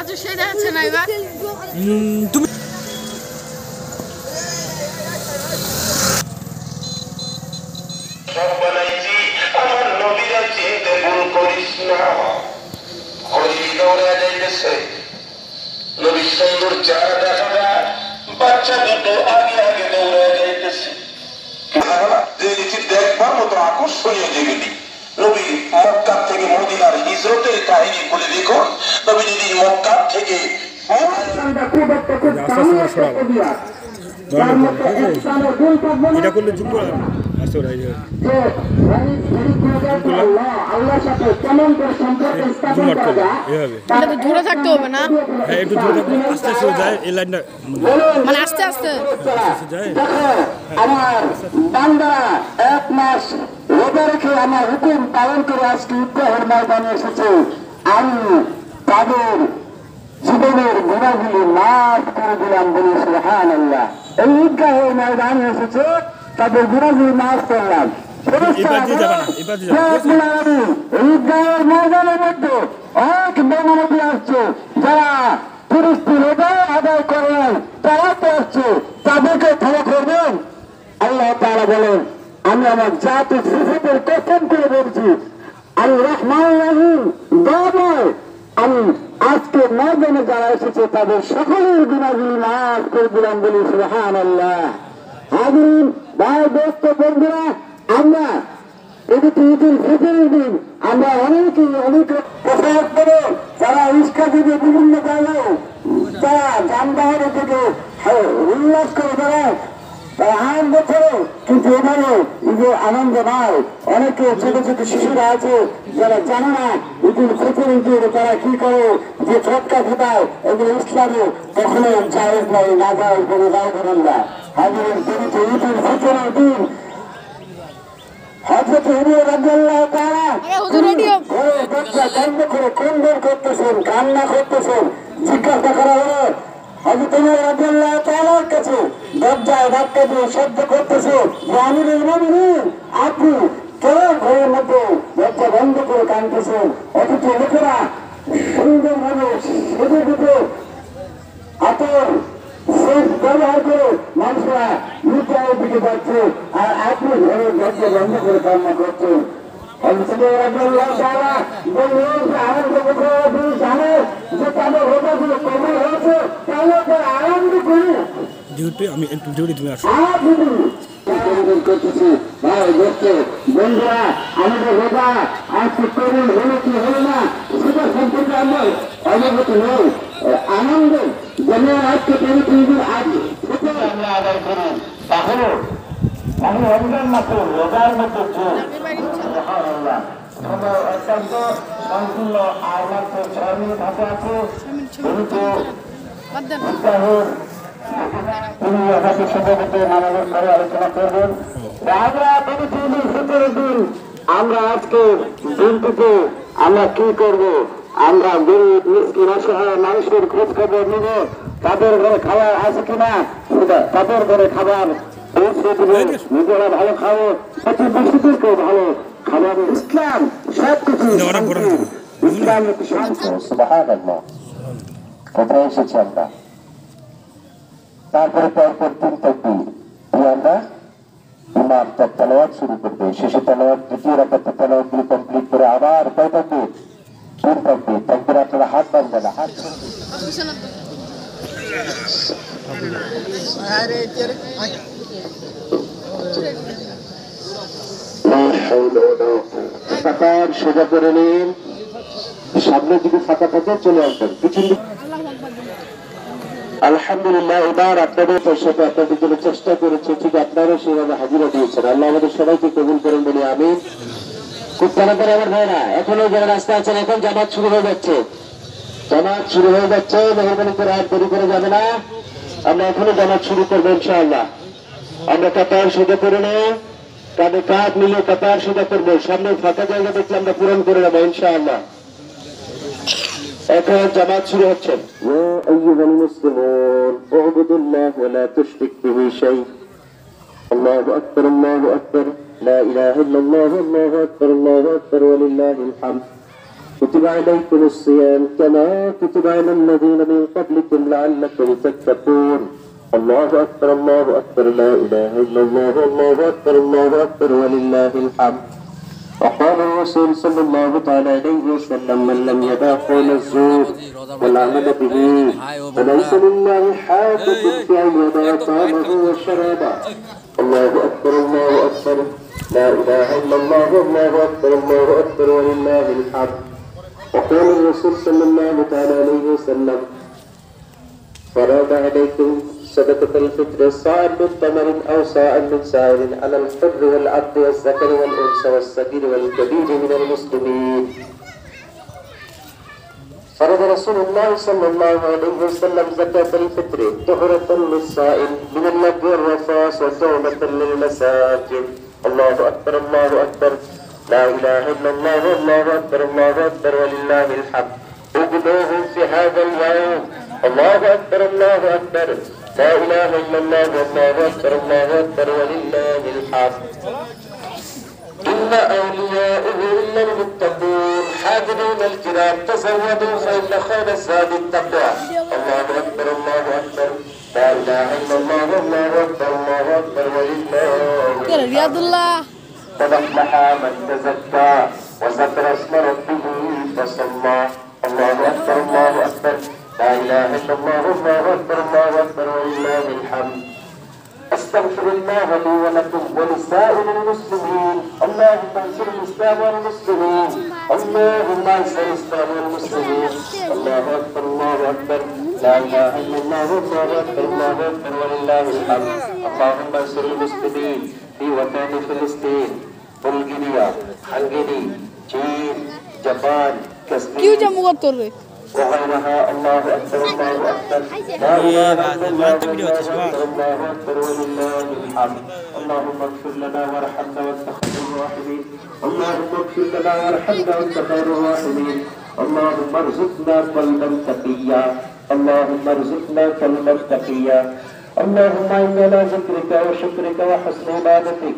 রাজু সেই দেখাচ্ছে না এবার তুমি সব বানাইছি আমার নবীরা চিনতে ভুল করিস না খলিল দৌড়ে যাইতেছে নবীর সুন্দর চেহারা দেখা যায় বাচ্চা দুটো আগে আগে দৌড়ে যাইতেছে যে নিচে দেখবার মতো আকর্ষণীয় যেগুলি নবী মক্কা থেকে মদিনার হিজরতের কাহিনী বলে দেখুন নবী যদি মক্কা থেকে এটা করলে যুগ ধরে থাকতে হবে না হ্যাঁ একটু ধরে থাকবে আস্তে আস্তে যায় এই লাইনটা মানে আস্তে আস্তে যায় আমার বান্দারা 1 মাস রোজা রেখে আমার হুকুম পালন করে আজকে ঈদগাহের ময়দানে এসেছে আমি তাদের জীবনের গুণাগুলি মাফ করে দিলাম বলে সুবহানাল্লাহ। এই ঈদগাহের ময়দানে এসেছে তাদের গুণাগুলি মাফ করলাম। ঈদগাহের ময়দানের মধ্যে অনেক বেনামাজি আসছে যারা ফিরিস্তি রোজা আদায় করেন তারা তো আসছে তাদেরকে ক্ষমা করবেন। আল্লাহ তাআলা বলেন আমি আমার জাতির সিফাতের কসম করে বলছি আল রহমান রহিম দয়াময় আমি আজকে ময়দানে যারা এসেছে তাদের সকলের গুনাহগুলি মাফ করে দিলাম বলি সুবহানাল্লাহ। হাজিরিন ভাই দোস্ত বন্ধুরা আমরা এদিকে ঈদুল ফিতরের দিন আমরা অনেকেই অনেক পোশাক পরে যারা রিক্সা থেকে বিভিন্ন জায়গায় তারা যানবাহনের থেকে উল্লাস করে বেড়ায় আনন্দ করে কিন্তু এখানে ঈদের আনন্দ নয়। অনেকে ছোট ছোট শিশুরা আছে যারা জানে না ঈদুল ফিতর ঈদের তারা কি করে যে ফটকা ফোটায় এগুলো ইসলামে কখনো জায়েজ নয় না যায় কোনো দায় করেন না। হাজিরের পবিত্র ঈদুল ফিতরের দিন হযরত উমর রাদিয়াল্লাহু তাআলা ঘরে দরজা বন্ধ করে ক্রন্দন করতেছেন কান্না করতেছেন। জিজ্ঞাসা করা হলো হযরত উমর রাদিয়াল্লাহু তাআলার কাছে দরজায় ধাক্কা দিয়ে শব্দ করতেছে যে আমিরুল মুমিনিন আপনি কেন ঘরের মধ্যে দরজা বন্ধ করে কাঁদতেছেন অথচ লোকেরা সুন্দরভাবে সেজে গুজে আতর শেষ ব্যবহার করে মানুষরা নিচের দিকে যাচ্ছে আর আপনি ঘরের দরজা বন্ধ করে কান্না করছেন। যেহেতু আমি একটু জোরে তুমি আসো বন্ধুরা আমাদের রোজা আজকে করুন হলো কি হলো না সেটা সম্পর্কে আমরা অবগত নই। আনন্দ যেন আজকে আমরা আদায় করি তাহলে আমি রমজান মাসে রোজার মধ্যে অত্যন্ত সম্পূর্ণ আর মাত্র 6 মিনিট হাতে আছে কিন্তু তিনি আমাকে সম্ভবত মানবের করে আলোচনা করবেন। আমরা ভিতরের দিন আমরা আজকে দিনটিতে আমরা কি করব আমরা গরিব মিসকিন অসহায় মানুষের খোঁজ খবর নিব তাদের ঘরে খাবার আছে কিনা তাদের ঘরে খাবার পৌঁছে দেব নিজেরা ভালো খাবো প্রতিবেশীদেরকেও ভালো খাবার ইসলাম সবকিছু ইসলাম সুবহানাল্লাহ কোথায় এসেছি আমরা তারপরে পরপর 3 তাকবীর আমরা ইমাম তেলাওয়াত শুরু করবে শেষে তেলাওয়াত দ্বিতীয় রাকাতে তেলাওয়াত গুলো কমপ্লিট করে আবার কয় তাকবীর 3 তাকবীর তাকবীর আপনারা হাত বাঁধবেন না হাত কাতার সোজা করে নিন সামনের দিকে ফাঁকা থাকে চলে আসবেন পিছন দিকে। আলহামদুলিল্লাহ এবার আপনাদের সাথে আপনাদের জন্য চেষ্টা করেছি ঠিক আপনারাও সেভাবে হাজিরা দিয়েছেন। আল্লাহ আমাদের সবাইকে কবুল করেন বলি আমিন। খুব তাড়াতাড়ি আমার ভাইরা এখনো যারা রাস্তা আছেন এখন জামাত শুরু হয়ে যাচ্ছে মেহরবানি করে আর দেরি করে যাবে না আমরা এখনো জামাত শুরু করবো ইনশাআল্লাহ। আমরা কাতার সোজা করে নেই কাঁধে কাঁধ মিলে কাতার সোজা করবো সামনে ফাঁকা জায়গা দেখলে আমরা পূরণ করে নেবো ইনশাআল্লাহ। এখন জামাত শুরু হচ্ছে। ইয়া আইয়ুহাল মুসলিমুন উবুদুল্লাহ ওয়া লা তুশরিকু বিহি শাই আল্লাহু আকবার লা ইলাহা ইল্লাল্লাহ আল্লাহু আকবার ওয়া লিল্লাহিল হামদ। كتب عليكم الصيام كما كتب على الذين من قبلكم لعلكم تتقون الله أكبر الله أكبر لا إله إلا الله الله أكبر الله أكبر ولله الحمد وقال الرسول صلى الله تعالى عليه وسلم من لم يدع قول الزور والعمل به فليس لله حاجة في أن يدع طعامه وشرابه الله أكبر الله أكبر لا إله إلا الله الله أكبر الله أكبر ولله الحمد وقال الرسول صلى الله تعالى عليه وسلم فرض عليكم صدقة الفطر صاع من تمر أو صاع من سائر على الحر والعبد والذكر والأنثى والصغير والكبير من المسلمين فرض رسول الله صلى الله عليه وسلم زكاة الفطر طهرة للصائم من اللغو والرفاث وتوبة للمساكين الله أكبر الله أكبر لا إله إلا الله الله أكبر الله أكبر ولله الحمد اجدوهم في هذا اليوم الله أكبر الله أكبر لا إله إلا الله الله أكبر الله أكبر ولله الحمد إن أولياؤه إلا المتقون حافظون الكرام تزودوا فإن خير الزاد التقوى الله أكبر الله أكبر لا إله إلا الله الله أكبر الله أكبر ولله رياض الله قد أفلح من تزكى وذكر اسم ربه فصلى الله أكبر الله أكبر لا إله إلا الله الله أكبر الله أكبر ولله الحمد أستغفر الله لي ولكم ولسائر المسلمين اللهم انصر الإسلام والمسلمين اللهم انصر الإسلام والمسلمين الله أكبر الله أكبر لا إله إلا الله الله أكبر الله أكبر ولله الحمد اللهم انصر المسلمين في وطن فلسطين بلغاريا هنغاري चीन जापान कश्मीर क्यों जम्मू का तोड़ रहे وغيرها الله أكبر الله أكبر لا إله إلا الله الله أكبر ولله الحمد اللهم اغفر لنا وارحمنا وانت خير الراحمين اللهم اغفر لنا وارحمنا وانت خير الراحمين اللهم ارزقنا قلبا تقيا اللهم ارزقنا قلبا تقيا اللهم إنا على ذكرك وشكرك وحسن عبادتك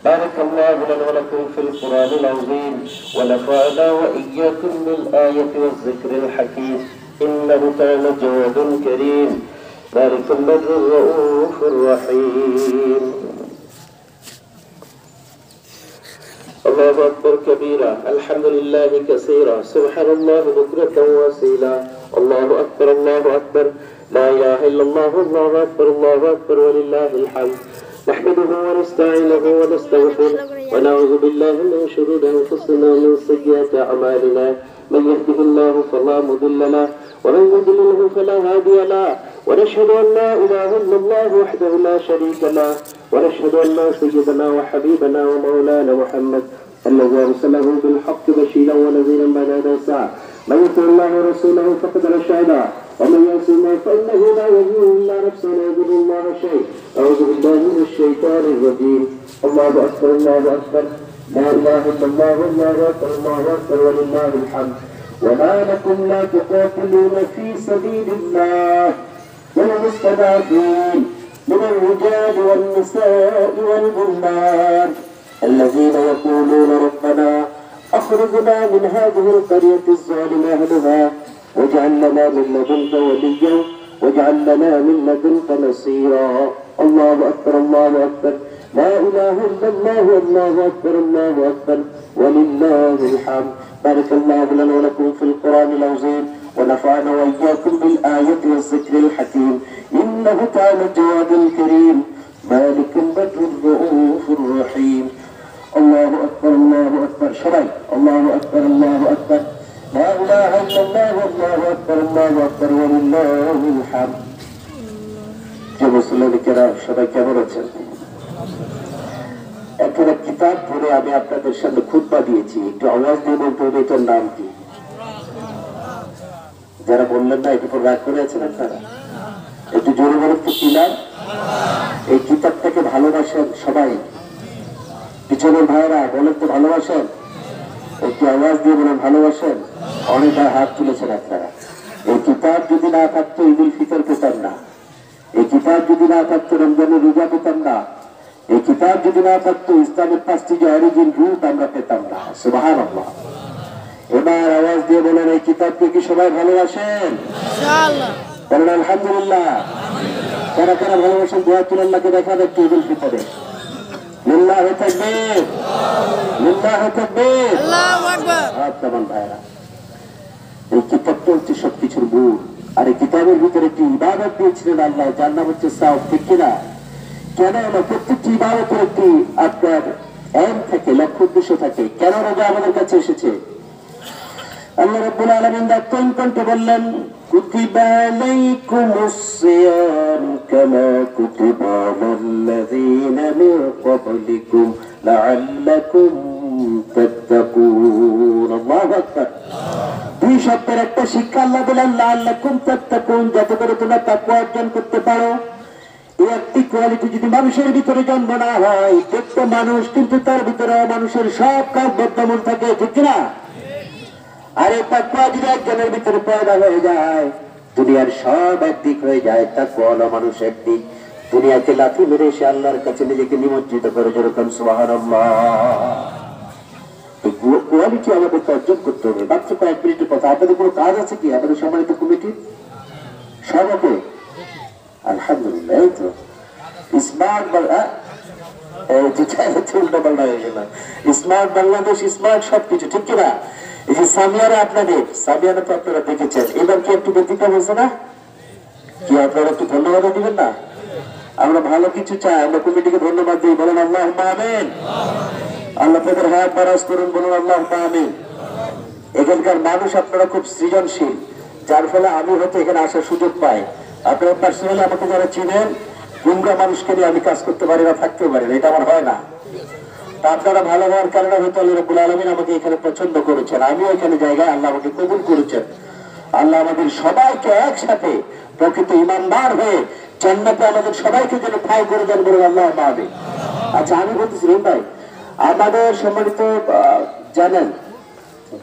بارك الله لنا ولكم في القرآن العظيم ونفعنا وإياكم بالآية والذكر الحكيم إنه كان جواد كريم بارك البر الرؤوف الرحيم الله أكبر كبيرا الحمد لله كثيرا سبحان الله بكرة وأصيلا الله أكبر الله أكبر لا إله إلا الله الله أكبر الله أكبر ولله الحمد نحمده ونستعينه ونستغفره ونعوذ بالله من شرور أنفسنا ومن سيئات أعمالنا من يهده الله فلا مضل له ومن يضلله فلا هادي له ونشهد أن لا إله إلا الله وحده لا شريك له ونشهد أن سيدنا وحبيبنا ومولانا محمد الذي أرسله بالحق بشيرا ونذيرا بين يدي الساعة من يطع الله ورسوله فقد رشد ومن يعص الله فإنه لا يضر إلا نفسه ولا يضر الله شيء أعوذ بالله من الشيطان الرجيم الله أكبر الله أكبر لا إله إلا الله الله أكبر الله أكبر ولله الحمد وما لكم لا تقاتلون في سبيل الله والمستضعفين من الرجال والنساء والغلمان الذين يقولون ربنا أخرجنا من هذه القرية الظالم أهلها واجعل لنا من لدنك وليا واجعل لنا من لدنك نصيرا الله أكبر الله أكبر لا إله إلا الله الله أكبر الله أكبر ولله الحمد بارك الله لنا ولكم في القرآن العظيم ونفعنا وإياكم بالآية والذكر الحكيم إنه كان جواد كريم مالك البر الرؤوف الرحيم الله أكبر الله أكبر شرعي الله أكبر الله أكبر لا إله إلا الله الله أكبر الله أكبر ولله الحمد যে মুসলিমেরা সবাই কেমন আছেন একটা কিতাব পড়ে আমি আপনাদের সামনে খুতবা দিয়েছি একটু আওয়াজ দিয়ে বলতে হবে এটার নাম কি যারা বললেন না এটার উপর রাগ করে আছেন আপনারা একটু জোরে বলে কি নাম এই কিতাবটাকে ভালোবাসেন সবাই পিছনের ভাইরা বলেন তো ভালোবাসেন একটু আওয়াজ দিয়ে বলেন ভালোবাসেন অনেক হাত তুলেছেন আপনারা এই কিতাব যদি না থাকতো ঈদুল ফিতর পেতাম না এই কিতাব যদি না থাকতো রমজানের রোজা পেতাম না এই কিতাব যদি না থাকতো ইসলামের 5টি যে অরিজিন রুট আমরা পেতাম না সুবহানাল্লাহ এবার আওয়াজ দিয়ে বলেন, এই কিতাবকে কি সবাই ভালোবাসেন? ইনশাআল্লাহ। বলেন আলহামদুলিল্লাহ। কারা কারা ভালোবাসেন দোয়া তুলে আল্লাহকে দেখা দেখতে ঈদুল ফিতরে। লিল্লাহি তাকবীর, লিল্লাহি তাকবীর, আল্লাহু আকবার। আপনার ভাইরা, এই কিতাবটা হচ্ছে সবকিছুর মূল। আর এই কিতাবের ভিতরে একটি ইবাদত দিয়েছিলেন আল্লাহ, যার নাম হচ্ছে সাওম, ঠিক কিনা? কেন হলো প্রত্যেকটি ইবাদতের একটি আপনার এম থাকে, লক্ষ্য উদ্দেশ্য থাকে। কেন রোজা আমাদের কাছে এসেছে? আল্লাহ রাব্বুল আলামিন দায়িত্ব কণ্ঠে বললেন, কুতিবা আলাইকুমুস সিয়াম কামা কুতিবা আলাল্লাযীনা মিন ক্বাবলিকুম লাআল্লাকুম তাত্তাকুন। আল্লাহু আকবার। দুই শব্দের একটা শিক্ষা আল্লাহ দিলেন, লাআল্লাকুম তাত্তাকুন, যাতে করে তোমরা তাকওয়া অর্জন করতে পারো। এই একটি কোয়ালিটি যদি মানুষের ভিতরে জন্ম না হয়, দেখতে মানুষ কিন্তু তার ভিতরে মানুষের সব কাজ বর্তমান থাকে, ঠিক না? আর এই তাকওয়া যদি একজনের ভিতরে পয়দা হয়ে যায়, দুনিয়ার সব একদিক হয়ে যায়। তাকওয়া হলো মানুষ একদিক, দুনিয়াকে লাথি মেরে সে আল্লাহর কাছে নিজেকে নিমজ্জিত করে, যেরকম সুবহানাল্লাহ। এই কোয়ালিটি আমাদেরকে অর্জন করতে হবে। মাত্র কয়েক মিনিটের কথা। আপনাদের কোনো কাজ আছে কি আমাদের সম্মানিত কমিটির? সবাইকে আলহামদুলিল্লাহ। এই তো স্মার্ট স্মার্ট বাংলাদেশ, স্মার্ট সবকিছু, ঠিক কিনা? এই যে সামিয়ারা আপনাদের, সামিয়ারা তো আপনারা দেখেছেন, এবার কি একটু ব্যতিক্রম হয়েছে না? কি আপনারা একটু ধন্যবাদ দিবেন না? আমরা ভালো কিছু চাই, আমরা কমিটিকে ধন্যবাদ দিই। বলেন আল্লাহুম্মা আমিন। আল্লাহ তাদের হায়াত বারাজ করুন, বলুন আল্লাহুম্মা আমিন। এখানকার মানুষ আপনারা খুব সৃজনশীল, যার ফলে আমি হয়তো এখানে আসার সুযোগ পাই। আপনারা পার্সোনালি আমাকে যারা চিনেন, গুমরা মানুষকে নিয়ে আমি কাজ করতে পারি না, থাকতেও পারি না, এটা আমার হয় না। তা আপনারা ভালো হওয়ার কারণে হয়তো আল্লাহ রাব্বুল আলামিন আমাকে এখানে পছন্দ করেছেন, আমিও এখানে জায়গায় আল্লাহ আমাকে কবুল করেছেন। আল্লাহ আমাদের সবাইকে একসাথে প্রকৃত ইমানদার হয়ে জান্নাতে আমাদের সবাইকে যেন ঠাঁই করে দেন, বলুন আল্লাহুম্মা আমিন। আচ্ছা, আমি বলতেছি ভাই, আমাদের সম্মানিত জানেন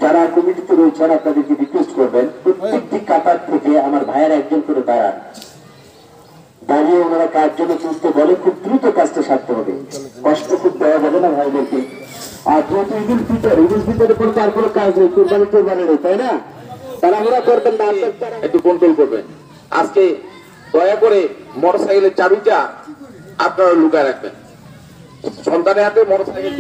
যারা কমিটিতে রয়েছেন, আপনাদেরকে রিকোয়েস্ট করবেন প্রত্যেকটি কাতার থেকে আমার ভাইয়ের একজন করে দাঁড়ান। দাঁড়িয়ে ওনারা কাজ জন্য চলতে বলে, খুব দ্রুত কাজটা সারতে হবে, কষ্ট খুব দেওয়া যাবে না ভাইদেরকে। আর যেহেতু ঈদুল ফিতরের পর তার কোনো কাজ নেই, কোরবানি নেই, তাই না? তাড়াহুড়া করবেন না, একটু কন্ট্রোল করবেন। আজকে দয়া করে মোটরসাইকেলের চাবিটা আপনারা লুকায় রাখবেন, সন্তানের হাতে মোটরসাইকেল।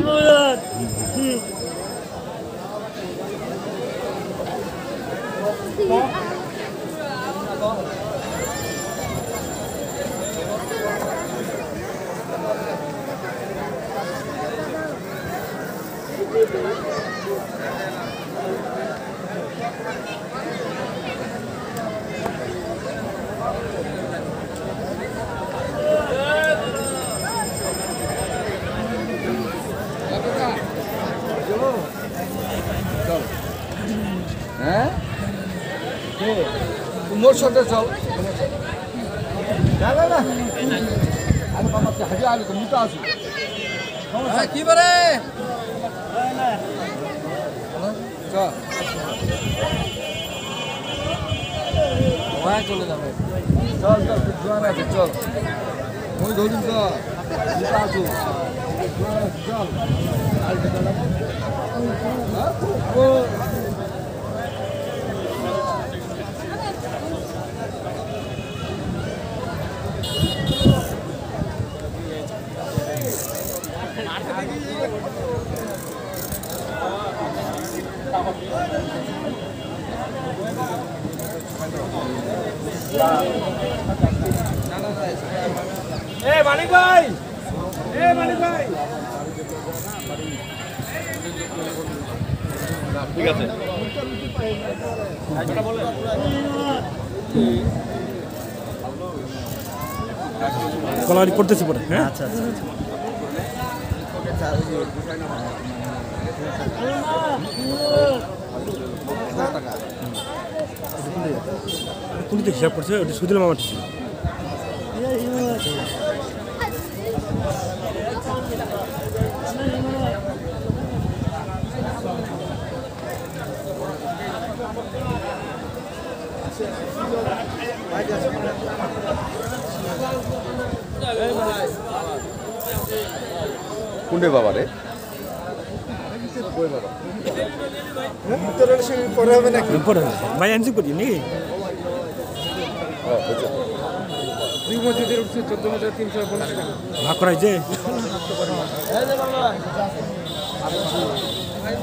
হ্যাঁ, মোর সাথে চল। না না না, আমি বাবাকে হাজির আগে তো মুটা আছি। কি বলে চল, চলে যাবে। চল চল, জোয়ান আছে, চল। ওই ধরুন তো মুটা আছো, চল। মানিক ভাই, মানিক ভাই, ঠিক আছে। কলারি করতেছি পরে। হ্যাঁ, আচ্ছা আচ্ছা। কোন দিকে হিসাব করছে? ওটা সুদিল মামা ঠিক। কোনটা বাবা রে? পরে ভাই আনছি করি নাকি ভাগ করাই যে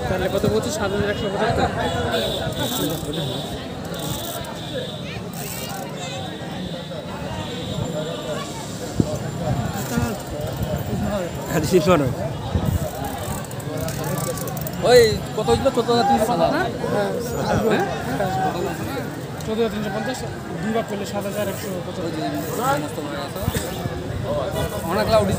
তাহলে কত বলছো 7,175 শিল্প নয় ওই কত হইছিল 14,350 14,350 দুইবার করলে 7,150 অনেক লাউডি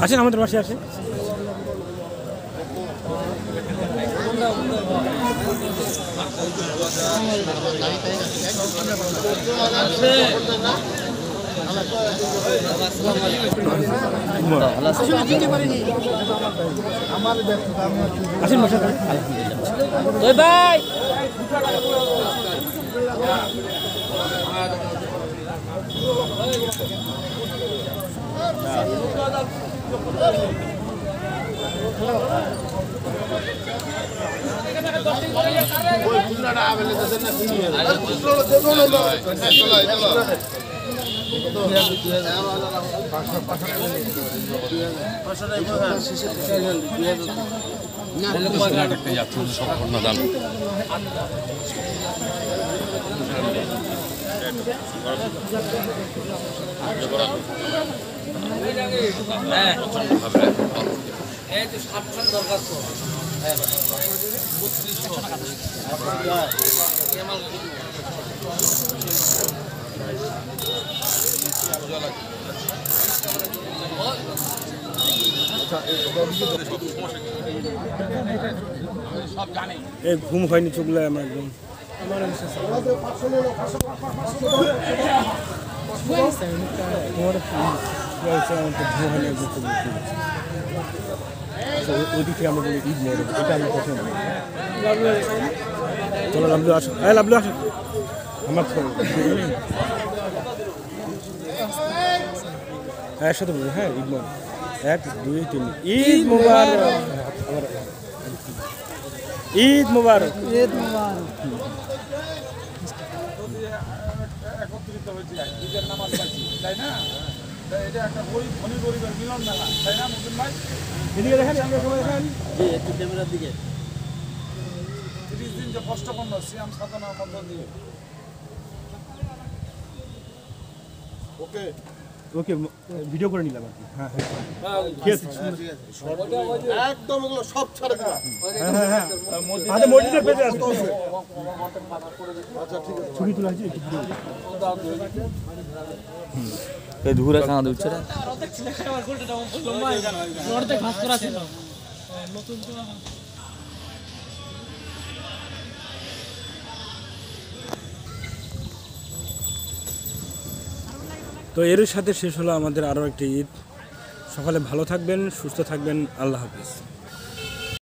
আসেন আমাদের পাশে আসেন আসেন বসে ওই ভাই এই ঘুম হয়নি চুগলে আমার একদম ওই দিক থেকে আমরা বলি ঈদ মোহরম এটা আমি পছন্দ চলো লাভলু আসো হ্যাঁ লাভলু আসো আমার হ্যাঁ একসাথে বলি হ্যাঁ ঈদ মোহরম 1 2 3 ঈদ মুবারক ঈদ মুবারক ঈদ মুবারক একত্রিত হয়েছে ঈদের নামাজ পাচ্ছি তাই না এটা একটা গরিব ধনী গরিবের মিলন মেলা তাই না মুসলিম ভাই এদিকে দেখেন আমরা সবাই দেখেন জি একটু ক্যামেরার দিকে 30 দিন যে কষ্ট করলো সিয়াম সাধনার মধ্য দিয়ে ওকে ওকে ভিডিও করে নিলাম আর কি হ্যাঁ একদম এগুলো সব ছাড়ে দিলাম হ্যাঁ আমাদের মসজিদের পেজে আছে ছবি তোলা আছে একটু এই ধুরা খাওয়া দিচ্ছে রে অর্ধেক ভাগ করা ছিল তো এর সাথে শেষ হলো আমাদের আরও একটি ঈদ। সকালে ভালো থাকবেন, সুস্থ থাকবেন, আল্লাহ হাফিজ।